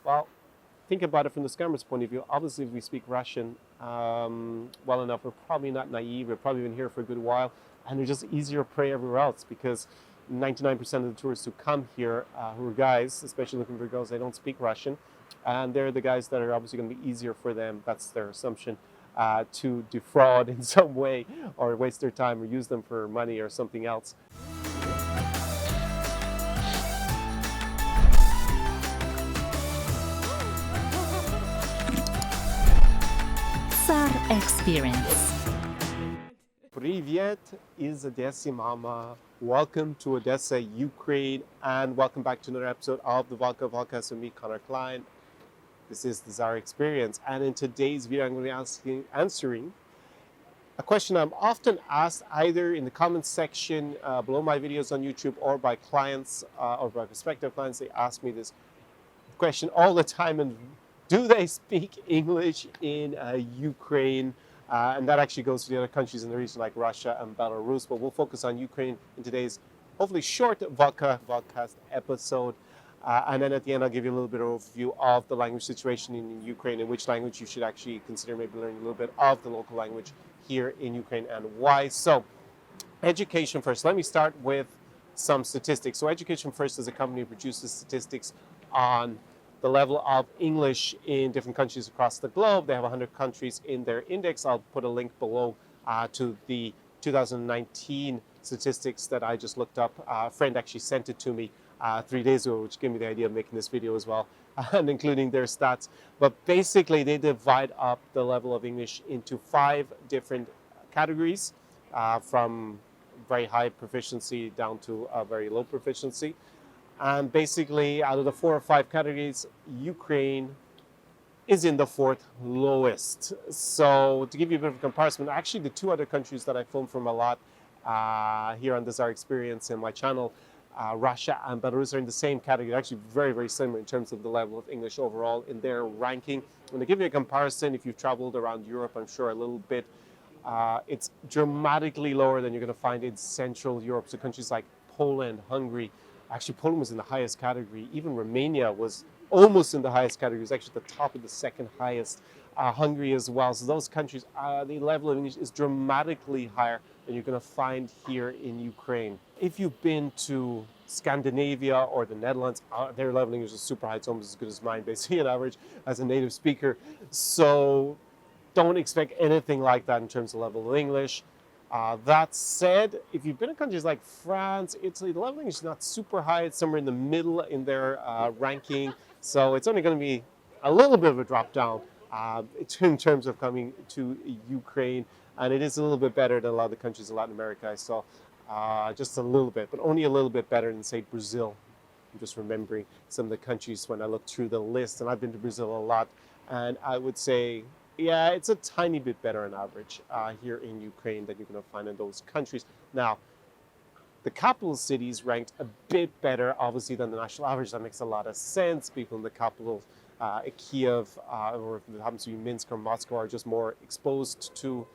Well, think about it from the scammer's point of view. Obviously, if we speak Russian well enough, we're probably not naive. We're probably been here for a good while, and they're just easier prey everywhere else because 99% of the tourists who come here, who are guys, especially looking for girls, they don't speak Russian, and they're the guys that are obviously going to be easier for them. That's their assumption. To defraud in some way, or waste their time, or use them for money or something else. SAR Experience. Привет из Odessa, Mama. Welcome to Odessa, Ukraine, and welcome back to another episode of the Vodka Podcast with me, Connor Klein. This is the SAR Experience, and in today's video, I'm going to be answering a question I'm often asked either in the comments section below my videos on YouTube or by clients or by prospective clients. They ask me this question all the time, and do they speak English in Ukraine? And that actually goes to the other countries in the region like Russia and Belarus, but we'll focus on Ukraine in today's hopefully short Vodka Vodcast episode. And then at the end, I'll give you a little bit of overview of the language situation in Ukraine and which language you should actually consider maybe learning a little bit of the local language here in Ukraine and why. So, Education First. Let me start with some statistics. So, Education First is a company that produces statistics on the level of English in different countries across the globe. They have 100 countries in their index. I'll put a link below to the 2019 statistics that I just looked up. A friend actually sent it to me 3 days ago, which gave me the idea of making this video as well, and including their stats. But basically, they divide up the level of English into 5 different categories, from very high proficiency down to a very low proficiency. And basically, out of the 4 or 5 categories, Ukraine is in the 4th lowest. So to give you a bit of a comparison, actually the 2 other countries that I film from a lot here on the SAR Experience in my channel, Russia and Belarus, are in the same category, actually very, very similar in terms of the level of English overall in their ranking. And to give you a comparison, if you've traveled around Europe, I'm sure a little bit, it's dramatically lower than you're going to find in Central Europe. So countries like Poland, Hungary. Actually, Poland was in the highest category. Even Romania was almost in the highest category. It was actually at the top of the 2nd highest. Hungary as well. So those countries, the level of English is dramatically higher than you're going to find here in Ukraine. If you've been to Scandinavia or the Netherlands, their level of English is super high. It's almost as good as mine, basically, on average, as a native speaker. So don't expect anything like that in terms of level of English. That said, if you've been in countries like France, Italy, the level of English is not super high. It's somewhere in the middle in their ranking. So it's only going to be a little bit of a drop down in terms of coming to Ukraine. And it is a little bit better than a lot of the countries in Latin America I saw. Just a little bit, but only a little bit better than, say, Brazil. I'm just remembering some of the countries when I looked through the list. And I've been to Brazil a lot. And I would say, yeah, it's a tiny bit better on average here in Ukraine than you're going to find in those countries. Now, the capital cities ranked a bit better, obviously, than the national average. That makes a lot of sense. People in the capital, Kiev, or if it happens to be Minsk or Moscow, are just more exposed to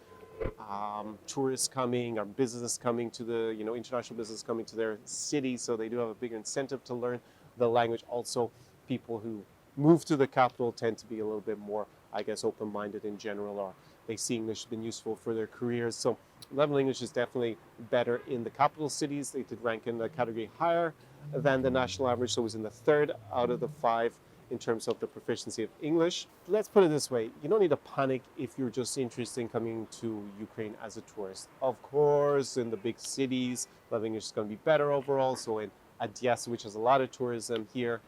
tourists coming or business coming to the, international business coming to their city. So they do have a bigger incentive to learn the language. Also, people who move to the capital tend to be a little bit more, I guess, open-minded in general, or they see English has been useful for their careers. So level of English is definitely better in the capital cities. They did rank in the category higher than the national average, so it was in the 3rd out of the 5 in terms of the proficiency of English. Let's put it this way. You don't need to panic if you're just interested in coming to Ukraine as a tourist. Of course, in the big cities, level of English is going to be better overall. So in Odessa, which has a lot of tourism here,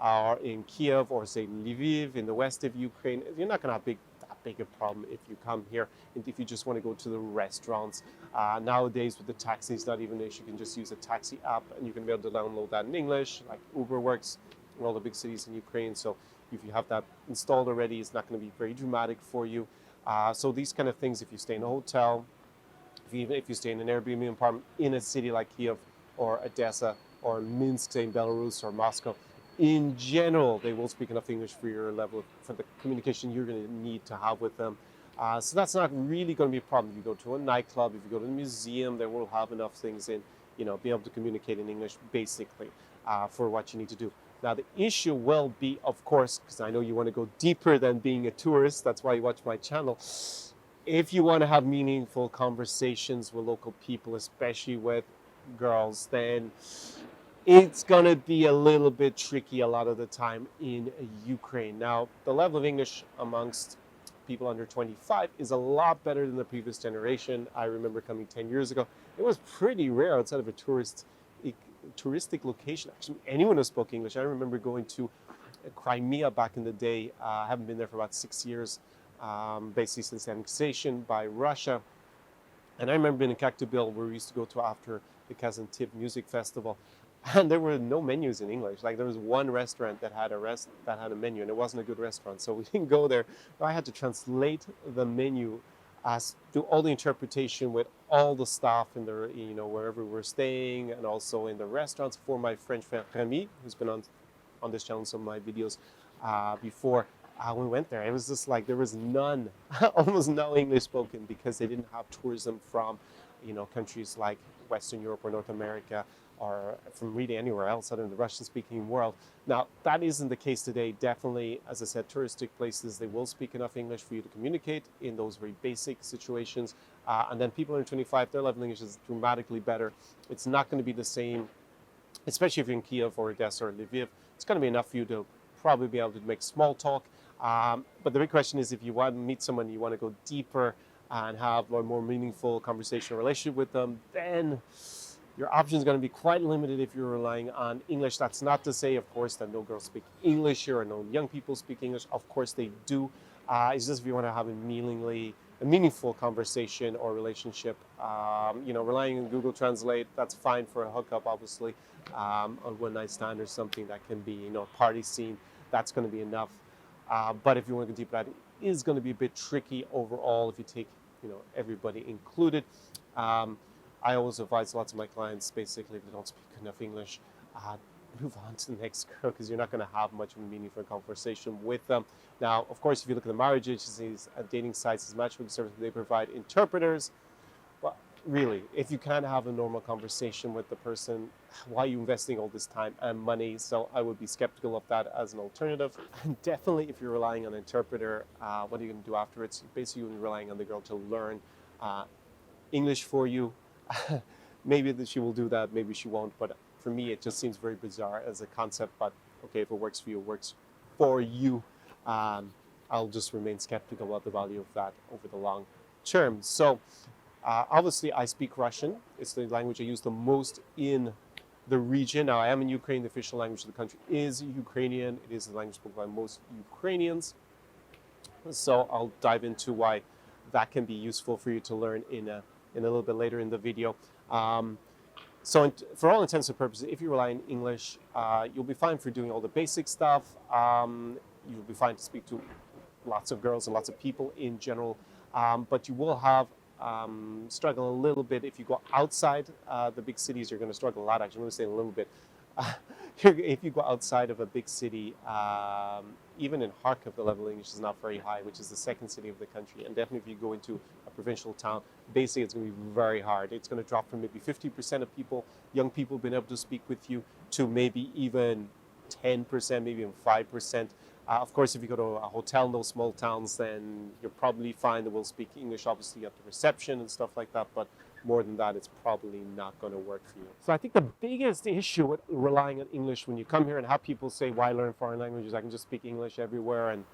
or in Kiev or say Lviv in the west of Ukraine, you're not going to have that big a problem if you come here. And if you just want to go to the restaurants, nowadays with the taxis, not even if you can just use a taxi app and you can be able to download that in English, like Uber works in all the big cities in Ukraine. So if you have that installed already, it's not going to be very dramatic for you. So these kind of things, if you stay in a hotel, if you stay in an Airbnb apartment in a city like Kiev or Odessa or Minsk, say in Belarus or Moscow, in general, they will speak enough English for your level, for the communication you're going to need to have with them. So that's not really going to be a problem. If you go to a nightclub, if you go to a museum, they will have enough things in, be able to communicate in English basically for what you need to do. Now, the issue will be, of course, because I know you want to go deeper than being a tourist, that's why you watch my channel. If you want to have meaningful conversations with local people, especially with girls, then it's going to be a little bit tricky a lot of the time in Ukraine. Now, the level of English amongst people under 25 is a lot better than the previous generation. I remember coming 10 years ago. It was pretty rare outside of a touristic location. Actually, anyone who spoke English. I remember going to Crimea back in the day. I haven't been there for about 6 years, basically since the annexation by Russia. And I remember being in Kaktubil, where we used to go to after the Kazantip Music Festival. And there were no menus in English. Like there was one restaurant that had a menu, and it wasn't a good restaurant, so we didn't go there. I had to translate the menu, do all the interpretation with all the staff in the wherever we're staying, and also in the restaurants for my French friend Remy, who's been on this channel in some of my videos before. When we went there, it was just like there was none, almost no English spoken, because they didn't have tourism from countries like Western Europe or North America, or from really anywhere else other than the Russian-speaking world. Now, that isn't the case today. Definitely, as I said, touristic places, they will speak enough English for you to communicate in those very basic situations. And then people under 25, their level of English is dramatically better. It's not going to be the same, especially if you're in Kiev or Odessa or Lviv. It's going to be enough for you to probably be able to make small talk. But the big question is, if you want to meet someone, you want to go deeper and have a more meaningful conversational relationship with them, then your options are going to be quite limited if you're relying on English. That's not to say, of course, that no girls speak English here or no young people speak English. Of course they do. It's just if you want to have a meaningful conversation or relationship, relying on Google Translate, that's fine for a hookup, obviously. A one-night stand or something that can be, a party scene, that's going to be enough. But if you want to go deeper, that is going to be a bit tricky overall if you take, everybody included. I always advise lots of my clients, basically, if they don't speak enough English, move on to the next girl, because you're not going to have much of a meaningful conversation with them. Now, of course, if you look at the marriage agencies, dating sites, matchmaking services, they provide interpreters. Well, really, if you can't have a normal conversation with the person, why are you investing all this time and money? So I would be skeptical of that as an alternative. And definitely, if you're relying on an interpreter, what are you going to do afterwards? Basically, you're relying on the girl to learn English for you. Maybe that she will do that, maybe she won't, but for me it just seems very bizarre as a concept. But okay, if it works for you, it works for you. I'll just remain skeptical about the value of that over the long term. So obviously I speak Russian. It's the language I use the most in the region. Now, I am in Ukraine. The official language of the country is Ukrainian. It is the language spoken by most Ukrainians. So I'll dive into why that can be useful for you to learn in a little bit later in the video. For all intents and purposes, if you rely on English, you'll be fine for doing all the basic stuff. You'll be fine to speak to lots of girls and lots of people in general. But you will have struggle a little bit if you go outside the big cities. You're going to struggle a lot. Actually, I'm going to say a little bit. If you go outside of a big city, even in Kharkiv, the level of English is not very high, which is the second city of the country. And definitely if you go into a provincial town, basically it's going to be very hard. It's going to drop from maybe 50% of people, young people, being able to speak with you, to maybe even 10%, maybe even 5%. Of course, if you go to a hotel in those small towns, then you're probably fine. They will speak English, obviously, at the reception and stuff like that. But more than that, it's probably not going to work for you. So I think the biggest issue with relying on English when you come here and have people say, why learn foreign languages? I can just speak English everywhere. And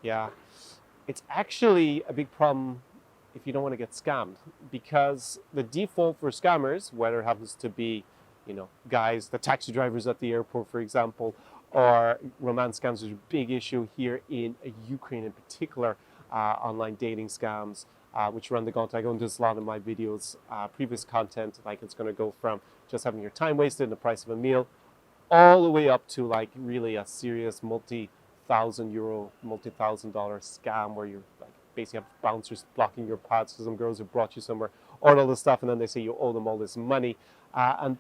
yeah, it's actually a big problem if you don't want to get scammed, because the default for scammers, whether it happens to be, guys, the taxi drivers at the airport, for example, or romance scams, is a big issue here in Ukraine in particular, online dating scams, which run the gauntlet. I go into this a lot in my videos, previous content, like it's going to go from just having your time wasted in the price of a meal, all the way up to like really a serious multi-thousand-euro, multi-thousand-dollar scam where you're like basically have bouncers blocking your paths because some girls have brought you somewhere, or all this stuff, and then they say you owe them all this money. And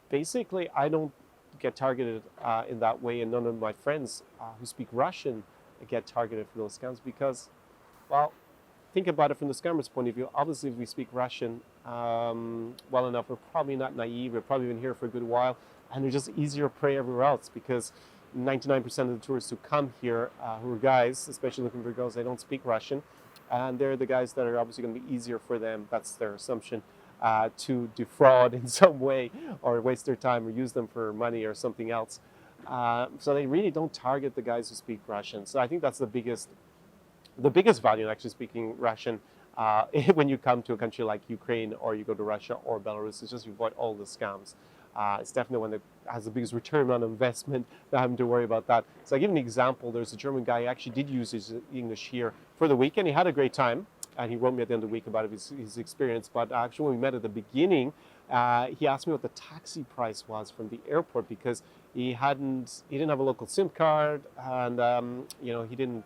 basically, I don't get targeted in that way, and none of my friends who speak Russian get targeted for those scams because, well, think about it from the scammer's point of view. Obviously, if we speak Russian well enough, we're probably not naive. We've probably been here for a good while. and they're just easier prey everywhere else because 99% of the tourists who come here, who are guys, especially looking for girls, they don't speak Russian, and they're the guys that are obviously going to be easier for them. That's their assumption. To defraud in some way or waste their time or use them for money or something else. So they really don't target the guys who speak Russian. So I think that's the biggest value in actually speaking Russian when you come to a country like Ukraine or you go to Russia or Belarus. It's just you avoid all the scams. It's definitely one that has the biggest return on investment, not having to worry about that. So I give an example. There's a German guy who actually did use his English here for the weekend. He had a great time. And he wrote me at the end of the week about his experience. But actually, when we met at the beginning, he asked me what the taxi price was from the airport because he didn't have a local SIM card, and he didn't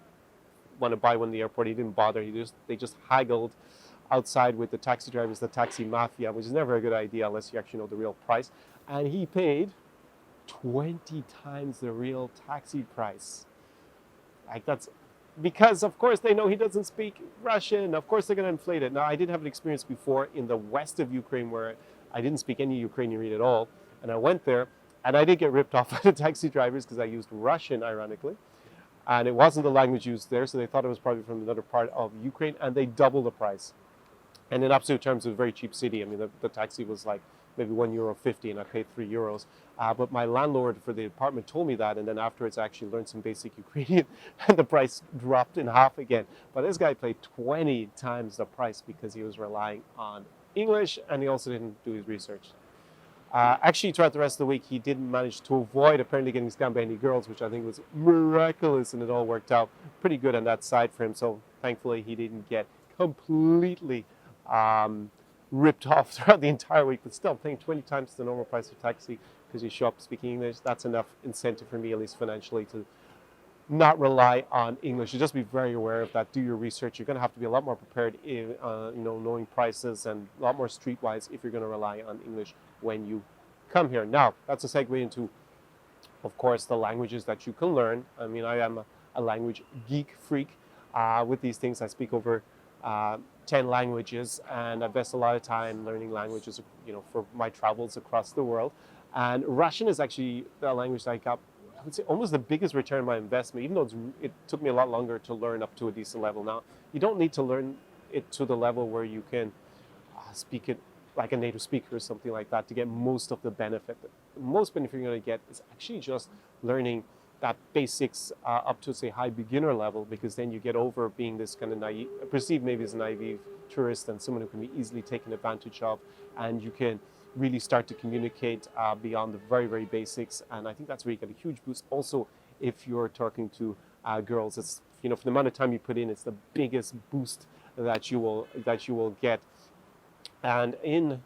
want to buy one in the airport. He didn't bother. They just haggled outside with the taxi drivers, the taxi mafia, which is never a good idea unless you actually know the real price. And he paid 20 times the real taxi price. Like that's because of course they know he doesn't speak Russian. Of course they're going to inflate it. Now I did have an experience before in the west of Ukraine where I didn't speak any Ukrainian at all, and I went there and I did get ripped off by the taxi drivers because I used Russian, ironically, and it wasn't the language used there, so they thought it was probably from another part of Ukraine, and they doubled the price. And in absolute terms, it was a very cheap city. I mean, the taxi was like maybe €1.50, and I paid €3. But my landlord for the apartment told me that, and then afterwards I actually learned some basic Ukrainian, and the price dropped in half again. But this guy paid 20 times the price because he was relying on English, and he also didn't do his research. Actually, throughout the rest of the week, he didn't manage to avoid apparently getting scammed by any girls, which I think was miraculous, and it all worked out pretty good on that side for him. So thankfully, he didn't get completely ripped off throughout the entire week, but still paying 20 times the normal price of taxi because you show up speaking English. That's enough incentive for me, at least financially, to not rely on English. You just be very aware of that. Do your research. You're going to have to be a lot more prepared in knowing prices and a lot more streetwise if you're going to rely on English when you come here. Now, that's a segue into, of course, the languages that you can learn. I mean, I am a language geek freak. With these things, I speak over 10 languages, and I invest a lot of time learning languages, for my travels across the world. And Russian is actually the language that I got, I would say, almost the biggest return on my investment, even though it took me a lot longer to learn up to a decent level. Now, you don't need to learn it to the level where you can speak it like a native speaker or something like that to get most of the benefit. The most benefit you're going to get is actually just learning that basics up to, say, high beginner level, because then you get over being this kind of naive, perceived maybe as a naive tourist and someone who can be easily taken advantage of, and you can really start to communicate beyond the very, very basics. And I think that's where you get a huge boost. Also, if you're talking to girls, it's, for the amount of time you put in, it's the biggest boost that you will get. And in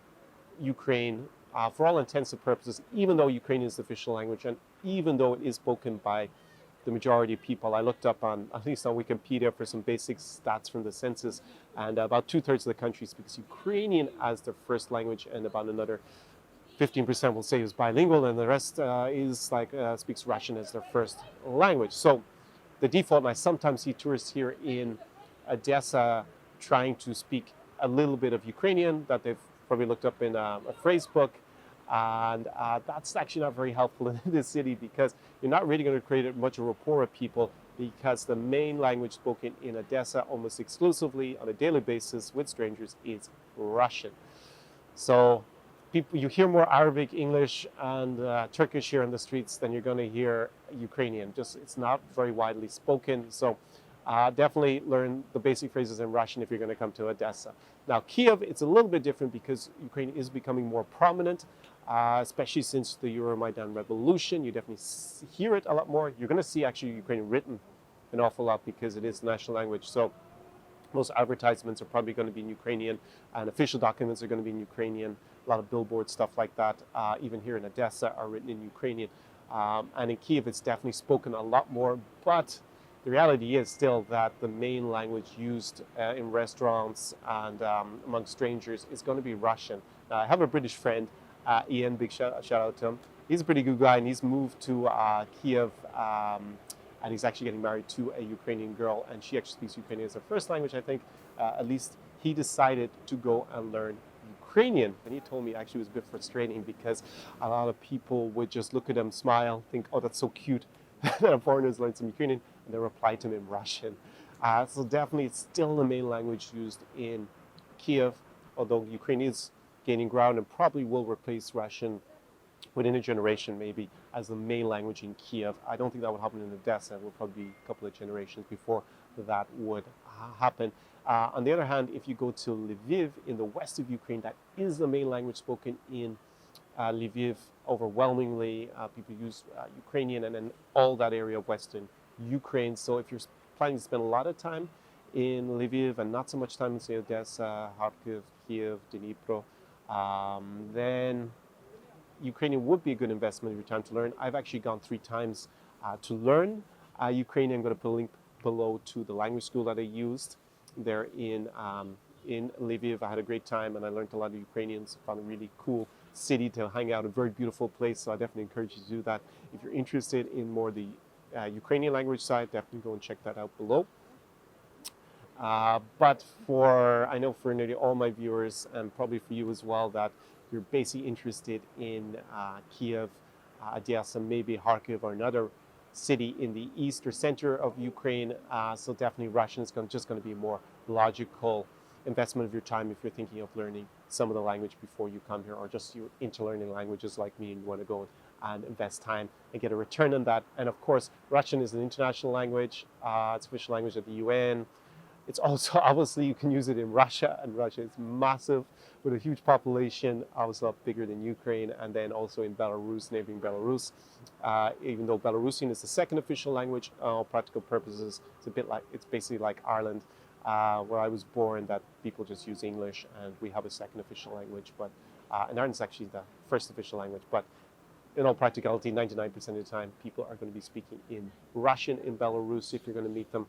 Ukraine, for all intents and purposes, even though Ukrainian is the official language, and even though it is spoken by the majority of people, I looked up at least on Wikipedia for some basic stats from the census, and about 2/3 of the country speaks Ukrainian as their first language, and about another 15% will say is bilingual, and the rest speaks Russian as their first language. So the default, and I sometimes see tourists here in Odessa trying to speak a little bit of Ukrainian that they've probably looked up in a phrase book. And that's actually not very helpful in this city, because you're not really going to create much rapport with people, because the main language spoken in Odessa almost exclusively on a daily basis with strangers is Russian. So you hear more Arabic, English, and Turkish here in the streets than you're going to hear Ukrainian. It's not very widely spoken. So definitely learn the basic phrases in Russian if you're going to come to Odessa. Now, Kiev, it's a little bit different because Ukraine is becoming more prominent, especially since the Euromaidan revolution. You definitely hear it a lot more. You're going to see actually Ukrainian written an awful lot because it is the national language. So most advertisements are probably going to be in Ukrainian, and official documents are going to be in Ukrainian. A lot of billboard stuff like that, even here in Odessa, are written in Ukrainian. And in Kiev, it's definitely spoken a lot more, but the reality is still that the main language used in restaurants and among strangers is going to be Russian. Now, I have a British friend, Ian, big shout out to him. He's a pretty good guy, and he's moved to Kiev, and he's actually getting married to a Ukrainian girl, and she actually speaks Ukrainian as her first language, I think. At least he decided to go and learn Ukrainian. And he told me actually it was a bit frustrating because a lot of people would just look at him, smile, think, oh, that's so cute that a foreigner's learned some Ukrainian, and then reply to him in Russian. So definitely it's still the main language used in Kiev, although Ukrainian is gaining ground and probably will replace Russian within a generation maybe as the main language in Kiev. I don't think that would happen in Odessa. It will probably be a couple of generations before that would happen. On the other hand, if you go to Lviv in the west of Ukraine, that is the main language spoken in Lviv. Overwhelmingly, people use Ukrainian and then all that area of western Ukraine. So if you're planning to spend a lot of time in Lviv and not so much time in, say, Odessa, Kharkiv, Kiev, Dnipro, then Ukrainian would be a good investment of your time to learn. I've actually gone 3 times to learn Ukrainian. I'm going to put a link below to the language school that I used there in Lviv. I had a great time and I learned a lot of Ukrainians. Found a really cool city to hang out, a very beautiful place. So I definitely encourage you to do that. If you're interested in more the Ukrainian language side, definitely go and check that out below. But I know for nearly all my viewers and probably for you as well, that you're basically interested in Kiev, Odessa, maybe Kharkiv or another city in the east or center of Ukraine. So definitely Russian is just going to be a more logical investment of your time if you're thinking of learning some of the language before you come here, or just you're into learning languages like me and you want to go and invest time and get a return on that. And of course, Russian is an international language. It's official language of the UN. It's also, obviously, you can use it in Russia, and Russia is massive with a huge population, obviously a lot bigger than Ukraine, and then also in Belarus, neighboring Belarus. Even though Belarusian is the second official language, all practical purposes, it's basically like Ireland, where I was born, that people just use English, and we have a second official language, but and Ireland is actually the first official language, but in all practicality, 99% of the time, people are going to be speaking in Russian in Belarus if you're going to meet them.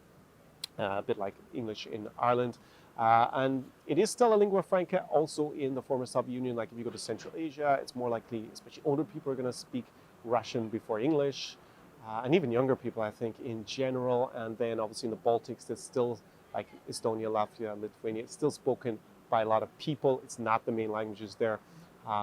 A bit like English in Ireland. And it is still a lingua franca also in the former Soviet Union. Like if you go to Central Asia, it's more likely, especially older people are going to speak Russian before English. And even younger people, I think, in general. And then obviously in the Baltics, there's still, like Estonia, Latvia, Lithuania, it's still spoken by a lot of people. It's not the main languages there.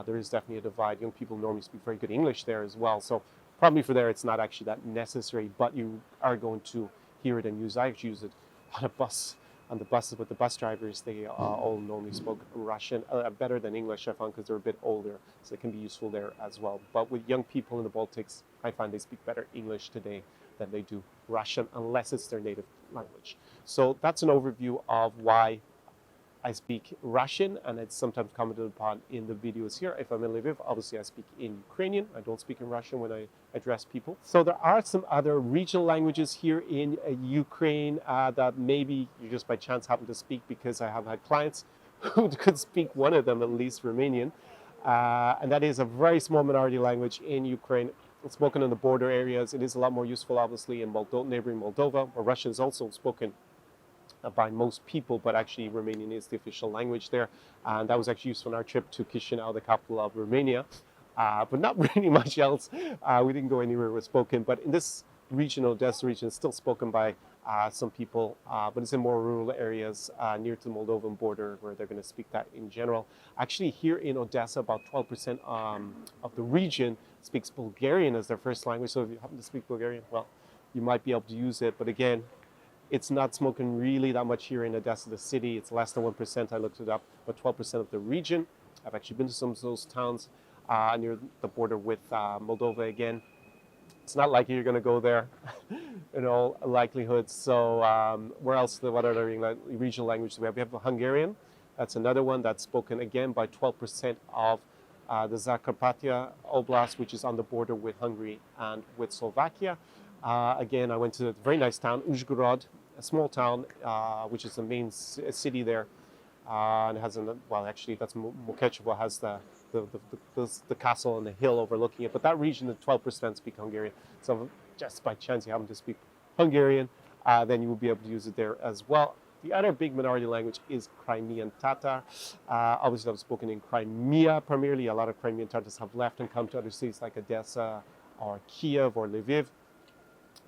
There is definitely a divide. Young people normally speak very good English there as well. So probably for there, it's not actually that necessary, but you are going to hear it and use. I actually use it on the buses with the bus drivers. They all normally spoke Russian better than English, I found, because they're a bit older, so it can be useful there as well. But with young people in the Baltics, I find they speak better English today than they do Russian, unless it's their native language. So that's an overview of why I speak Russian, and it's sometimes commented upon in the videos here. If I'm in Lviv, obviously I speak in Ukrainian. I don't speak in Russian when I address people. So there are some other regional languages here in Ukraine that maybe you just by chance happen to speak, because I have had clients who could speak one of them, at least Romanian. And that is a very small minority language in Ukraine. It's spoken in the border areas. It is a lot more useful, obviously, in neighboring Moldova, where Russian is also spoken by most people, but actually Romanian is the official language there. And that was actually used on our trip to Chisinau, the capital of Romania. But not really much else. We didn't go anywhere where it was spoken. But in this region, Odessa region, it's still spoken by some people, but it's in more rural areas near to the Moldovan border where they're going to speak that in general. Actually, here in Odessa, about 12% of the region speaks Bulgarian as their first language. So if you happen to speak Bulgarian, well, you might be able to use it. But again, it's not spoken really that much here in Odessa, the city. It's less than 1%. I looked it up, but 12% of the region. I've actually been to some of those towns near the border with Moldova again. It's not likely you're going to go there in all likelihood. So where else? What other regional languages do we have? We have Hungarian. That's another one that's spoken again by 12% of the Zakarpattia Oblast, which is on the border with Hungary and with Slovakia. Again, I went to a very nice town, Uzhgorod, a small town, which is the main city there. And has actually that's Mukachevo has the castle and the hill overlooking it. But that region, the 12% speak Hungarian. So just by chance you happen to speak Hungarian, then you will be able to use it there as well. The other big minority language is Crimean Tatar. Obviously, that was spoken in Crimea primarily. A lot of Crimean Tatars have left and come to other cities like Odessa or Kiev or Lviv,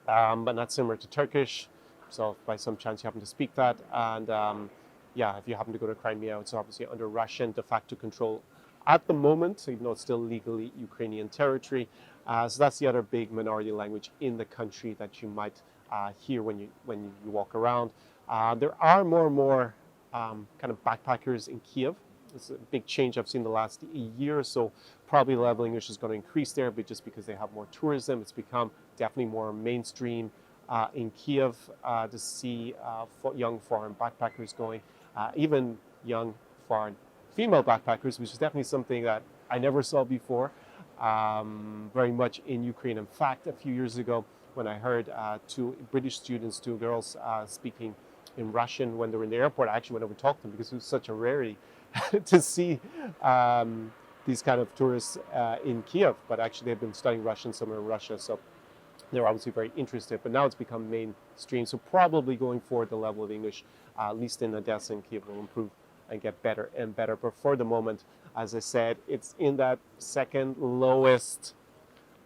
but not similar to Turkish. So if by some chance you happen to speak that. And yeah, if you happen to go to Crimea, it's obviously under Russian de facto control at the moment, even though it's still legally Ukrainian territory. So that's the other big minority language in the country that you might hear when you walk around. There are more and more kind of backpackers in Kiev. It's a big change I've seen the last year or so. Probably the level of English is going to increase there, but just because they have more tourism, it's become definitely more mainstream in Kiev to see young foreign backpackers going, even young foreign female backpackers, which is definitely something that I never saw before, very much in Ukraine. In fact, a few years ago, when I heard two British students, two girls speaking in Russian when they were in the airport, I actually went over and talked to them because it was such a rarity to see these kind of tourists in Kiev. But actually, they've been studying Russian somewhere in Russia, so they're obviously very interested. But now it's become mainstream, so probably going forward, the level of English, at least in Odessa and Kiev, will improve and get better and better. But for the moment, as I said, it's in that second lowest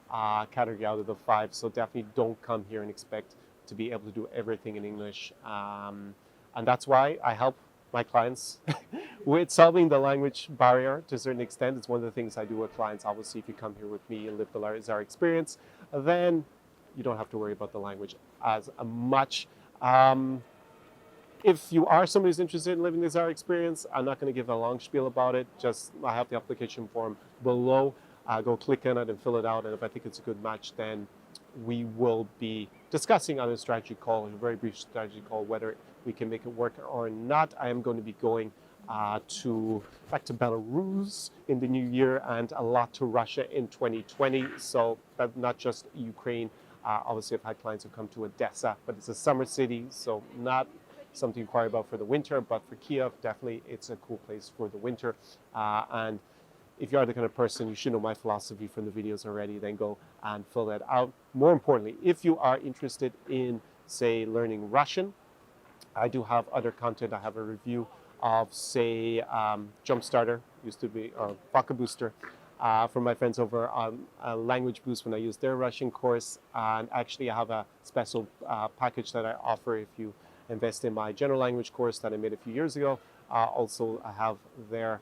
category out of the 5. So definitely don't come here and expect to be able to do everything in English. And that's why I help my clients with solving the language barrier to a certain extent. It's one of the things I do with clients. Obviously, if you come here with me and live the Zara experience, then you don't have to worry about the language as much. If you are somebody who's interested in living the Zara experience, I'm not going to give a long spiel about it. Just I have the application form below. Go click on it and fill it out. And if I think it's a good match, then we will be discussing on a strategy call, a very brief strategy call, whether we can make it work or not. I am going to be going back to Belarus in the new year and a lot to Russia in 2020. So that's not just Ukraine. Obviously, I've had clients who come to Odessa, but it's a summer city, so not something to worry about for the winter. But for Kiev, definitely it's a cool place for the winter. And if you are the kind of person, you should know my philosophy from the videos already, then go and fill that out. More importantly, if you are interested in, say, learning Russian, I do have other content. I have a review of, say, Jumpstarter, used to be, or Vodka Booster, from my friends over on Language Boost when I used their Russian course. And actually, I have a special package that I offer if you invest in my general language course that I made a few years ago. Also, I have their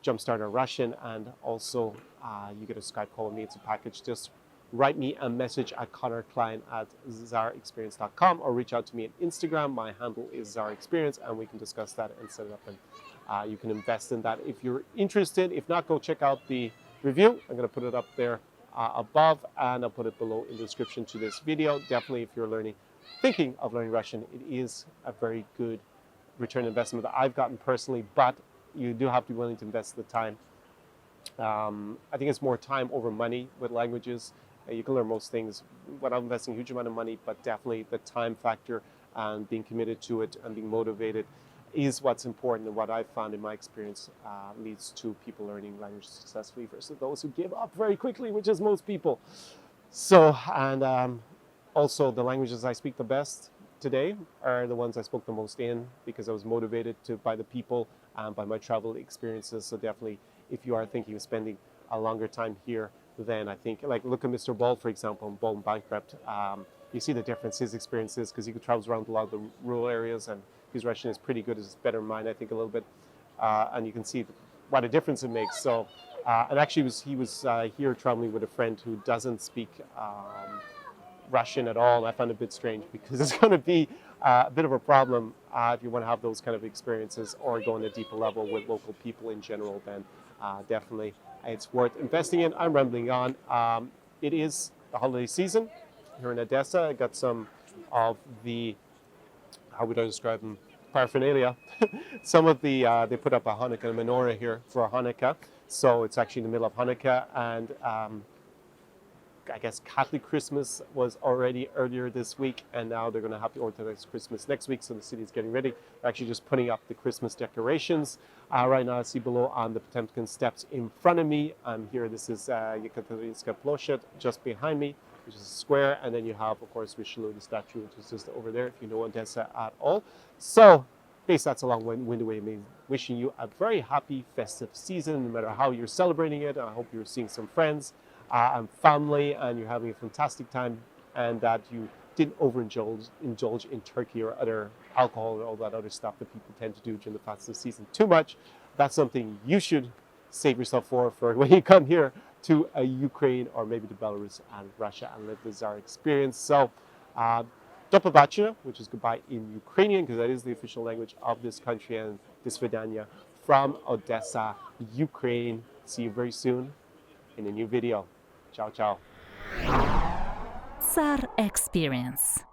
Jumpstarter Russian, and also you get a Skype call with me. It's a package. Just write me a message at connorklein@zaraexperience.com or reach out to me on Instagram. My handle is Zara Experience, and we can discuss that and set it up, and you can invest in that if you're interested. If not, go check out the review. I'm going to put it up there above, and I'll put it below in the description to this video. Definitely, if you're thinking of learning Russian, it is a very good return investment that I've gotten personally, but you do have to be willing to invest the time. I think it's more time over money with languages. You can learn most things without investing a huge amount of money, but definitely the time factor and being committed to it and being motivated is what's important, and what I've found in my experience leads to people learning language successfully versus those who give up very quickly, which is most people. So, and also the languages I speak the best today are the ones I spoke the most in, because I was motivated by the people and by my travel experiences. So definitely, if you are thinking of spending a longer time here, then I think, like, look at Mr. Ball, for example, in Ball and Bankrupt. You see the difference his experiences, because he travels around a lot of the rural areas, and his Russian is pretty good. It's better than mine, I think, a little bit. And you can see what a difference it makes. So, and actually, he was here traveling with a friend who doesn't speak Russian at all. I found it a bit strange, because it's going to be a bit of a problem if you want to have those kind of experiences or go on a deeper level with local people in general. Then definitely it's worth investing in. I'm rambling on. It is the holiday season here in Odessa. I got some of the, how would I describe them, paraphernalia. Some of the, they put up a Hanukkah menorah here for Hanukkah. So it's actually in the middle of Hanukkah, and I guess Catholic Christmas was already earlier this week, and now they're going to have the Orthodox Christmas next week, so the city is getting ready. They're actually just putting up the Christmas decorations. Right now, I see below on the Potemkin steps in front of me. I'm here. This is Yekaterinska Ploshchad, just behind me, which is a square, and then you have, of course, Richelieu, the statue, which is just over there, if you know Odessa at all. So, basically, that's a long-winded way of me wishing you a very happy festive season, no matter how you're celebrating it. I hope you're seeing some friends and family, and you're having a fantastic time, and that you didn't indulge in turkey or other alcohol or all that other stuff that people tend to do during the festive season too much. That's something you should save yourself for when you come here to Ukraine or maybe to Belarus and Russia and live the Tsar experience. So, do побачення, which is goodbye in Ukrainian, because that is the official language of this country, and this Vidanya from Odessa, Ukraine. See you very soon in a new video. Ciao, ciao. Tsar Experience.